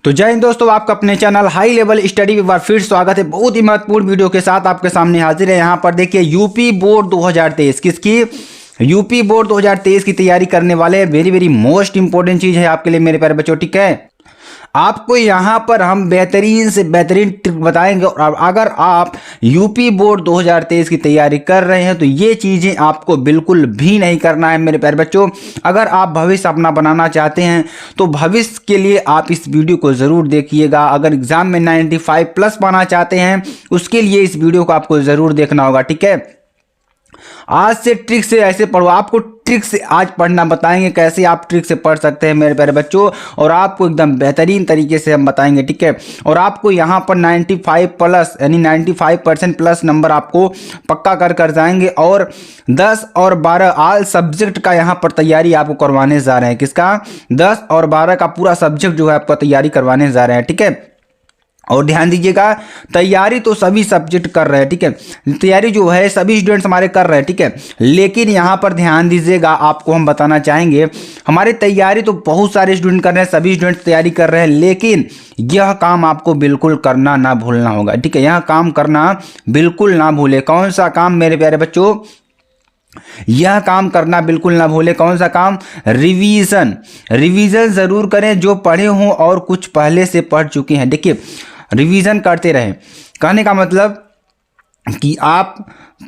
तो जय हिंद दोस्तों, आपका अपने चैनल हाई लेवल स्टडी एक बार फिर स्वागत है। बहुत ही महत्वपूर्ण वीडियो के साथ आपके सामने हाजिर है। यहाँ पर देखिए यूपी बोर्ड 2023 किसकी यूपी बोर्ड 2023 की तैयारी करने वाले वेरी वेरी मोस्ट इंपॉर्टेंट चीज है आपके लिए मेरे प्यारे बच्चों। ठीक है, आपको यहाँ पर हम बेहतरीन से बेहतरीन ट्रिक बताएंगे और अगर आप यूपी बोर्ड 2023 की तैयारी कर रहे हैं तो ये चीज़ें आपको बिल्कुल भी नहीं करना है मेरे प्यारे बच्चों। अगर आप भविष्य अपना बनाना चाहते हैं तो भविष्य के लिए आप इस वीडियो को ज़रूर देखिएगा। अगर एग्जाम में 95 प्लस पाना चाहते हैं उसके लिए इस वीडियो को आपको ज़रूर देखना होगा। ठीक है, आज से ट्रिक से ऐसे पढ़ो, आपको ट्रिक से आज पढ़ना बताएंगे कैसे आप ट्रिक से पढ़ सकते हैं मेरे प्यारे बच्चों, और आपको एकदम बेहतरीन तरीके से हम बताएंगे। ठीक है, और आपको यहाँ पर 95 प्लस यानी 95% प्लस नंबर आपको पक्का कर जाएंगे। और 10 और 12 ऑल सब्जेक्ट का यहाँ पर तैयारी आपको करवाने जा रहे हैं। किसका? 10 और 12 का पूरा सब्जेक्ट जो है आपको तैयारी करवाने जा रहे हैं। ठीक है, और ध्यान दीजिएगा, तैयारी तो सभी सब्जेक्ट कर रहे हैं। ठीक है, तैयारी जो है सभी स्टूडेंट्स हमारे कर रहे हैं। ठीक है, लेकिन यहाँ पर ध्यान दीजिएगा, आपको हम बताना चाहेंगे हमारी तैयारी तो बहुत सारे स्टूडेंट कर रहे हैं, सभी स्टूडेंट तैयारी कर रहे हैं, लेकिन यह काम आपको बिल्कुल करना ना भूलना होगा। ठीक है, यह काम करना बिल्कुल ना भूले। कौन सा काम मेरे प्यारे बच्चों? यह काम करना बिल्कुल ना भूले। कौन सा काम? रिवीजन। रिवीजन जरूर करें जो पढ़े हों और कुछ पहले से पढ़ चुके हैं। देखिए, रिवीजन करते रहें, कहने का मतलब कि आप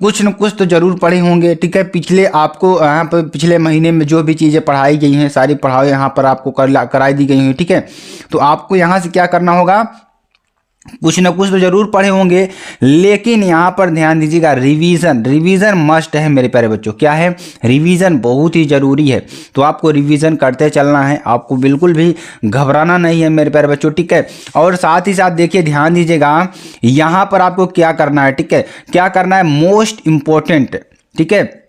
कुछ न कुछ तो जरूर पढ़े होंगे। ठीक है, पिछले आपको यहाँ पर पिछले महीने में जो भी चीज़ें पढ़ाई गई हैं सारी पढ़ाई यहाँ पर आपको कराई दी गई हैं। ठीक है, तो आपको यहाँ से क्या करना होगा, कुछ न कुछ तो जरूर पढ़े होंगे, लेकिन यहाँ पर ध्यान दीजिएगा, रिवीजन रिवीजन मस्ट है मेरे प्यारे बच्चों। क्या है? रिवीजन बहुत ही जरूरी है। तो आपको रिवीजन करते चलना है, आपको बिल्कुल भी घबराना नहीं है मेरे प्यारे बच्चों। ठीक है, और साथ ही साथ देखिए ध्यान दीजिएगा, यहाँ पर आपको क्या करना है। ठीक है, क्या करना है? Most important. ठीक है,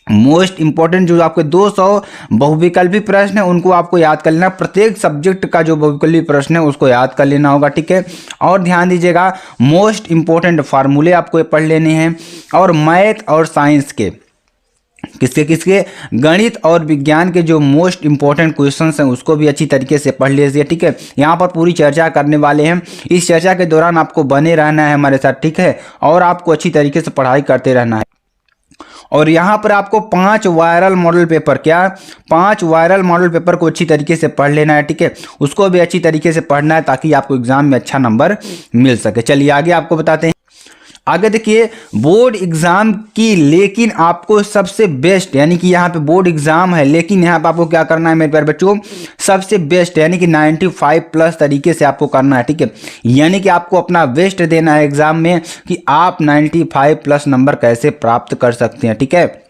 मोस्ट इंपॉर्टेंट जो आपके 200 बहुविकल्पी प्रश्न है उनको आपको याद कर लेना। प्रत्येक सब्जेक्ट का जो बहुविकल्पी प्रश्न है उसको याद कर लेना होगा। ठीक है, और ध्यान दीजिएगा, मोस्ट इंपॉर्टेंट फार्मूले आपको पढ़ लेने हैं। और मैथ और साइंस के किसके गणित और विज्ञान के जो मोस्ट इंपॉर्टेंट क्वेश्चंस हैं उसको भी अच्छी तरीके से पढ़ लीजिए। ठीक है, यहाँ पर पूरी चर्चा करने वाले हैं, इस चर्चा के दौरान आपको बने रहना है हमारे साथ। ठीक है, और आपको अच्छी तरीके से पढ़ाई करते रहना है। और यहाँ पर आपको 5 वायरल मॉडल पेपर, क्या 5 वायरल मॉडल पेपर को अच्छी तरीके से पढ़ लेना है। ठीक है, उसको भी अच्छी तरीके से पढ़ना है ताकि आपको एग्जाम में अच्छा नंबर मिल सके। चलिए आगे आपको बताते हैं। आगे देखिए, बोर्ड एग्जाम की, लेकिन आपको सबसे बेस्ट यानी कि यहाँ पे बोर्ड एग्जाम है लेकिन यहाँ पे आपको क्या करना है मेरे प्यारे बच्चों, सबसे बेस्ट यानी कि 95 प्लस तरीके से आपको करना है। ठीक है, यानी कि आपको अपना बेस्ट देना है एग्जाम में कि आप 95 प्लस नंबर कैसे प्राप्त कर सकते हैं। ठीक है,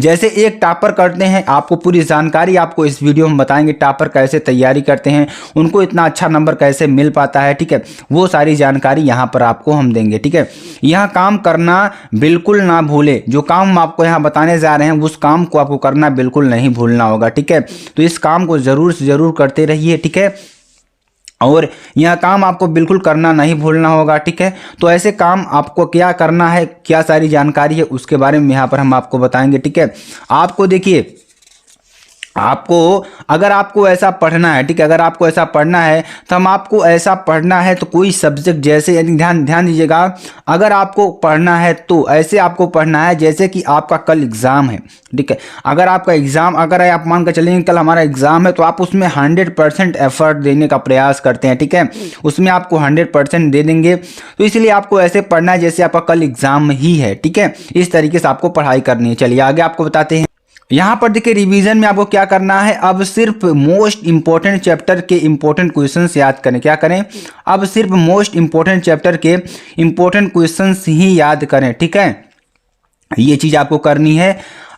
जैसे एक टॉपर करते हैं, आपको पूरी जानकारी आपको इस वीडियो में बताएंगे, टॉपर कैसे तैयारी करते हैं, उनको इतना अच्छा नंबर कैसे मिल पाता है। ठीक है, वो सारी जानकारी यहाँ पर आपको हम देंगे। ठीक है, यह काम करना बिल्कुल ना भूले, जो काम हम आपको यहाँ बताने जा रहे हैं उस काम को आपको करना बिल्कुल नहीं भूलना होगा। ठीक है, तो इस काम को जरूर से जरूर करते रहिए। ठीक है, और यह काम आपको बिल्कुल करना नहीं भूलना होगा। ठीक है, तो ऐसे काम आपको क्या करना है, क्या सारी जानकारी है उसके बारे में यहाँ पर हम आपको बताएंगे। ठीक है, आपको देखिए, आपको अगर आपको ऐसा पढ़ना है, ठीक है, अगर आपको ऐसा पढ़ना है तो हम आपको ऐसा पढ़ना है तो कोई सब्जेक्ट जैसे ध्यान दीजिएगा, अगर आपको पढ़ना है तो ऐसे आपको पढ़ना है जैसे कि आपका कल एग्ज़ाम है। ठीक है, अगर आपका एग्ज़ाम, अगर आप मान कर चलेंगे कल हमारा एग्ज़ाम है तो आप उसमें 100% एफर्ट देने का प्रयास करते हैं। ठीक है, उसमें आपको 100% दे देंगे, तो इसलिए आपको ऐसे पढ़ना है जैसे आपका कल एग्ज़ाम ही है। ठीक है, इस तरीके से आपको पढ़ाई करनी है। चलिए आगे आपको बताते हैं। यहाँ पर देखिए, रिवीजन में आपको क्या करना है, अब सिर्फ मोस्ट इंपॉर्टेंट चैप्टर के इंपॉर्टेंट क्वेश्चंस याद करें। क्या करें? अब सिर्फ मोस्ट इंपॉर्टेंट चैप्टर के इंपॉर्टेंट क्वेश्चंस ही याद करें। ठीक है, ये चीज़ आपको करनी है।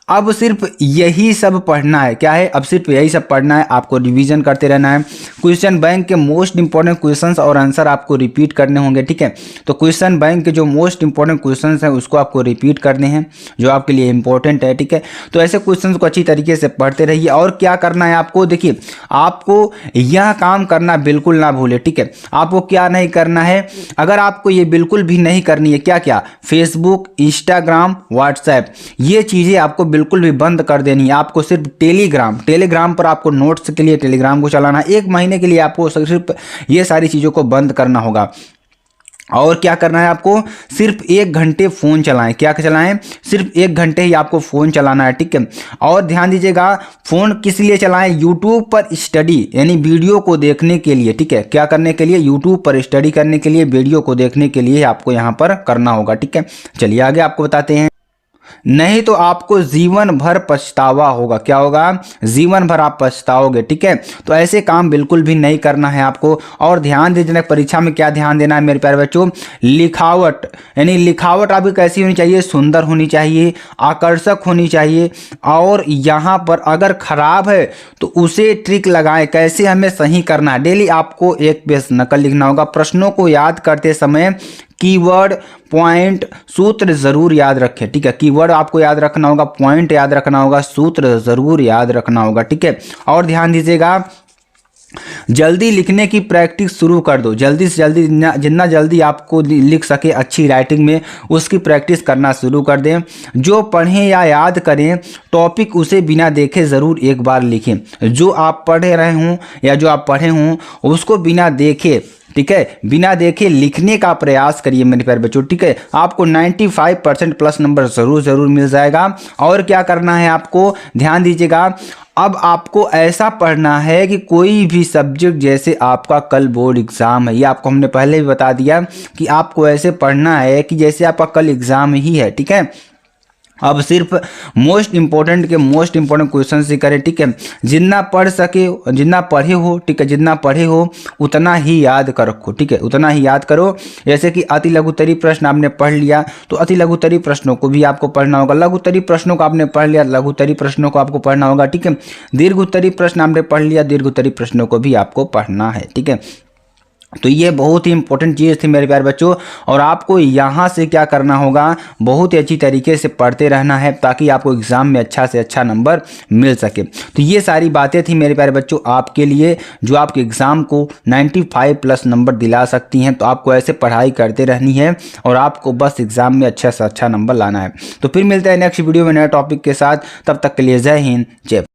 अब सिर्फ यही सब पढ़ना है। क्या है? अब सिर्फ यही सब पढ़ना है, आपको रिवीजन करते रहना है। क्वेश्चन बैंक के मोस्ट इंपॉर्टेंट क्वेश्चंस और आंसर आपको रिपीट करने होंगे। ठीक है, तो क्वेश्चन बैंक के जो मोस्ट इंपॉर्टेंट क्वेश्चंस हैं उसको आपको रिपीट करने हैं जो आपके लिए इंपॉर्टेंट है। ठीक है, तो ऐसे क्वेश्चंस को अच्छी तरीके से पढ़ते रहिए। और क्या करना है आपको, देखिए, आपको यह काम करना बिल्कुल ना भूले। ठीक है, आपको क्या नहीं करना है, अगर आपको ये बिल्कुल भी नहीं करनी है, क्या क्या, फेसबुक, इंस्टाग्राम, व्हाट्सएप, ये चीज़ें आपको बिल्कुल भी बंद कर देनी है। आपको सिर्फ टेलीग्राम पर आपको नोट्स के लिए टेलीग्राम को चलाना है। 1 महीने के लिए आपको सिर्फ ये सारी चीज़ों को बंद करना होगा। और क्या करना है आपको, सिर्फ 1 घंटे फ़ोन चलाएं। क्या चलाएं, सिर्फ 1 घंटे ही आपको फ़ोन चलाना है, ठीक है। और ध्यान दीजिएगा, फ़ोन किस लिए चलाएं, यूट्यूब पर स्टडी यानी वीडियो को देखने के लिए, ठीक है। क्या करने के लिए, यूट्यूब पर स्टडी करने के लिए, वीडियो को देखने के लिए आपको यहाँ पर करना होगा, ठीक है। चलिए आगे आपको बताते हैं। नहीं तो आपको जीवन भर पछतावा होगा। क्या होगा, जीवन भर आप पछताओगे, ठीक है। तो ऐसे काम बिल्कुल भी नहीं करना है आपको। और ध्यान दीजिए परीक्षा में क्या ध्यान देना है मेरे प्यारे बच्चों, लिखावट यानी लिखावट आपकी कैसी होनी चाहिए, सुंदर होनी चाहिए, आकर्षक होनी चाहिए। और यहाँ पर अगर खराब है तो उसे ट्रिक लगाएं, कैसे हमें सही करना है। डेली आपको एक पेज नकल लिखना होगा। प्रश्नों को याद करते समय कीवर्ड, पॉइंट, सूत्र जरूर याद रखें, ठीक है। कीवर्ड आपको याद रखना होगा, पॉइंट याद रखना होगा, सूत्र जरूर याद रखना होगा, ठीक है। और ध्यान दीजिएगा, जल्दी लिखने की प्रैक्टिस शुरू कर दो। जल्दी से जल्दी जितना जल्दी आपको लिख सके अच्छी राइटिंग में, उसकी प्रैक्टिस करना शुरू कर दें। जो पढ़ें या याद करें टॉपिक, उसे बिना देखे ज़रूर एक बार लिखें। जो आप पढ़ रहे हों या जो आप पढ़े हों उसको बिना देखे, ठीक है, बिना देखे लिखने का प्रयास करिए मेरे प्यारे बच्चों, ठीक है। आपको 95% प्लस नंबर ज़रूर मिल जाएगा। और क्या करना है आपको, ध्यान दीजिएगा, अब आपको ऐसा पढ़ना है कि कोई भी सब्जेक्ट, जैसे आपका कल बोर्ड एग्ज़ाम है, ये आपको हमने पहले भी बता दिया कि आपको ऐसे पढ़ना है कि जैसे आपका कल एग्ज़ाम ही है, ठीक है। अब सिर्फ मोस्ट इंपॉर्टेंट क्वेश्चन से करें, ठीक है। जितना पढ़ सके, जितना पढ़े हो, ठीक है, जितना पढ़े हो उतना ही याद कर रखो, ठीक है, उतना ही याद करो। जैसे कि अति लघुत्तरी प्रश्न आपने पढ़ लिया तो अति लघुत्तरी प्रश्नों को भी आपको पढ़ना होगा। लघुत्तरी प्रश्नों को आपने पढ़ लिया, लघुत्तरी प्रश्नों को आपको पढ़ना होगा, ठीक है। दीर्घोत्तरी प्रश्न आपने पढ़ लिया, दीर्घोत्तरी प्रश्नों को भी आपको पढ़ना है, ठीक है। तो ये बहुत ही इंपॉर्टेंट चीज़ थी मेरे प्यारे बच्चों। और आपको यहाँ से क्या करना होगा, बहुत ही अच्छी तरीके से पढ़ते रहना है ताकि आपको एग्ज़ाम में अच्छा से अच्छा नंबर मिल सके। तो ये सारी बातें थी मेरे प्यारे बच्चों आपके लिए, जो आपके एग्ज़ाम को 95 प्लस नंबर दिला सकती हैं। तो आपको ऐसे पढ़ाई करते रहनी है और आपको बस एग्ज़ाम में अच्छा से अच्छा नंबर लाना है। तो फिर मिलता है नेक्स्ट वीडियो में नए टॉपिक के साथ। तब तक के लिए जय हिंद, जय भारत।